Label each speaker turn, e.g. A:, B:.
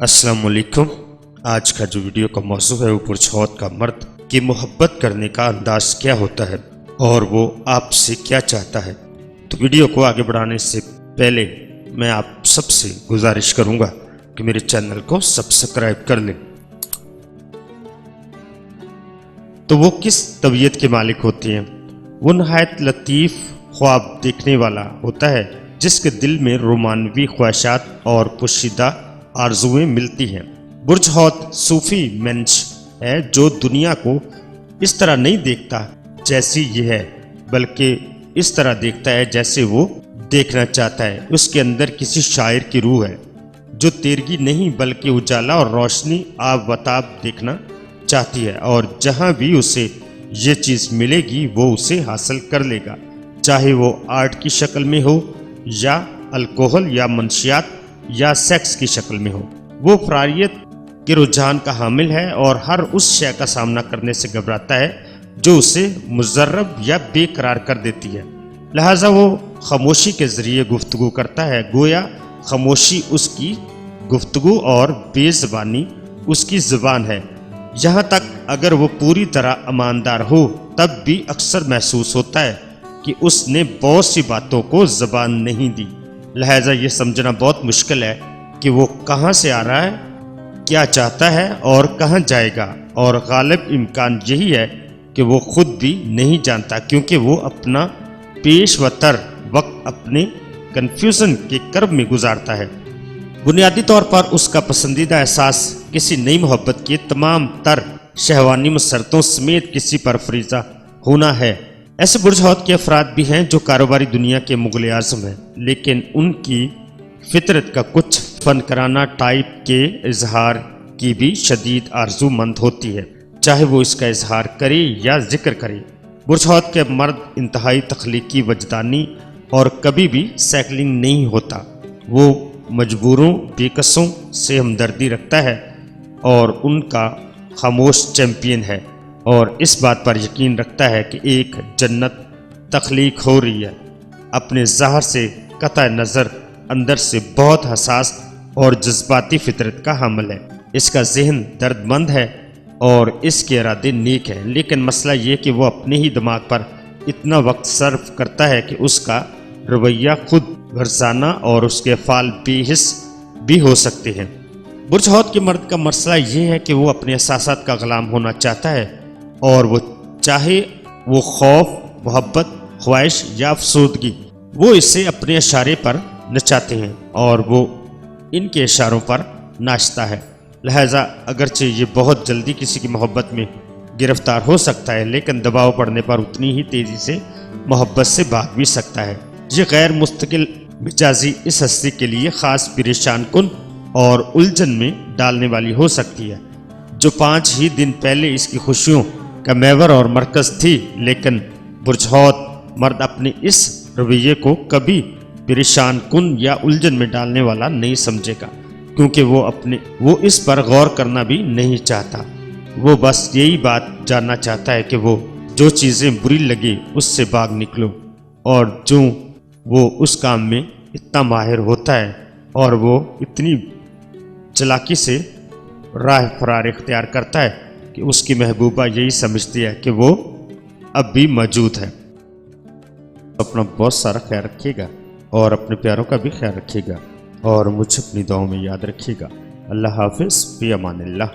A: अस्सलाम वालेकुम। आज का जो वीडियो का मौजू है वो पुरछौत का मर्द की मोहब्बत करने का अंदाज क्या होता है और वो आपसे क्या चाहता है। तो वीडियो को आगे बढ़ाने से पहले मैं आप सबसे गुजारिश करूंगा कि मेरे चैनल को सब्सक्राइब कर लें। तो वो किस तबीयत के मालिक होती हैं? वो नहायत लतीफ़ ख्वाब देखने वाला होता है जिसके दिल में रोमानवी ख्वाहिशात और पोशीदा आरजुएं मिलती हैं। बुरछौत सूफी मंच है जो दुनिया को इस तरह नहीं देखता जैसी ये है, बल्कि इस तरह देखता है जैसे वो देखना चाहता है। उसके अंदर किसी शायर की रूह है जो तेरगी नहीं बल्कि उजाला और रोशनी आब वताब देखना चाहती है, और जहाँ भी उसे ये चीज़ मिलेगी वो उसे हासिल कर लेगा, चाहे वो आर्ट की शक्ल में हो या अल्कोहल या मंशियात या सेक्स की शक्ल में हो। वो फरारियत के रुझान का हामिल है और हर उस शय का सामना करने से घबराता है जो उसे मुजर्रब या बेकरार कर देती है। लिहाजा वो खामोशी के ज़रिए गुफ्तगू करता है, गोया खामोशी उसकी गुफ्तगू और बेज़बानी उसकी ज़ुबान है। यहाँ तक अगर वो पूरी तरह ईमानदार हो तब भी अक्सर महसूस होता है कि उसने बहुत सी बातों को ज़बान नहीं दी। लिहाजा ये समझना बहुत मुश्किल है कि वो कहाँ से आ रहा है, क्या चाहता है और कहाँ जाएगा, और गालिब इम्कान यही है कि वो खुद भी नहीं जानता, क्योंकि वो अपना पेशवतर वक्त अपने कन्फ्यूज़न के कर्ब में गुजारता है। बुनियादी तौर पर उसका पसंदीदा एहसास किसी नई मोहब्बत के तमाम तर शहवानी मसरतों समेत किसी पर फरीज़ा होना है। ऐसे बुरछौत के अफराद भी हैं जो कारोबारी दुनिया के मुग़ल आज़म हैं, लेकिन उनकी फितरत का कुछ फनकाराना टाइप के इजहार की भी शदीद आरज़ूमंद होती है, चाहे वो इसका इजहार करे या जिक्र करे। बुरछौत के मर्द इंतहाई तख्लीकी, वजदानी और कभी भी सैकलिंग नहीं होता। वो मजबूरों, बेकसों से हमदर्दी रखता है और उनका खामोश चैम्पियन है, और इस बात पर यकीन रखता है कि एक जन्नत तख्लीक हो रही है। अपने ज़ाहिर से कतई नज़र अंदर से बहुत हसास और जज्बाती फितरत का हामिल है। इसका जहन दर्दमंद है और इसके इरादे नेक हैं, लेकिन मसला ये कि वो अपने ही दिमाग पर इतना वक्त सर्फ करता है कि उसका रवैया खुद गर्जाना और उसके अफ़ाल बेहिस भी हो सकते हैं। बुरछौत के मर्द का मसला ये है कि वो अपने एहसासात का ग़ुलाम होना चाहता है, और वो चाहे वो खौफ, मोहब्बत, ख्वाहिश या अफसोदगी, वो इसे अपने इशारे पर नचाते हैं और वो इनके इशारों पर नाचता है। लिहाजा अगरचे ये बहुत जल्दी किसी की मोहब्बत में गिरफ्तार हो सकता है, लेकिन दबाव पड़ने पर उतनी ही तेज़ी से मोहब्बत से भाग भी सकता है। ये गैर मुस्तकिल मिजाजी इस हस्ती के लिए ख़ास परेशान कुन और उलझन में डालने वाली हो सकती है, जो 5 ही दिन पहले इसकी खुशियों का महवर और मरकज़ थी। लेकिन बुरछौत मर्द अपने इस रवैये को कभी परेशान कुन या उलझन में डालने वाला नहीं समझेगा, क्योंकि वो इस पर गौर करना भी नहीं चाहता। वो बस यही बात जानना चाहता है कि वो जो चीज़ें बुरी लगे उससे भाग निकलो, और जो वो उस काम में इतना माहिर होता है और वो इतनी चालाकी से राह फरार इख्तियार करता है कि उसकी महबूबा यही समझती है कि वो अब भी मौजूद है। अपना बहुत सारा ख्याल रखिएगा और अपने प्यारों का भी ख्याल रखिएगा, और मुझे अपनी दुआओं में याद रखिएगा। अल्लाह हाफिज़, फ़ी अमानिल्लाह।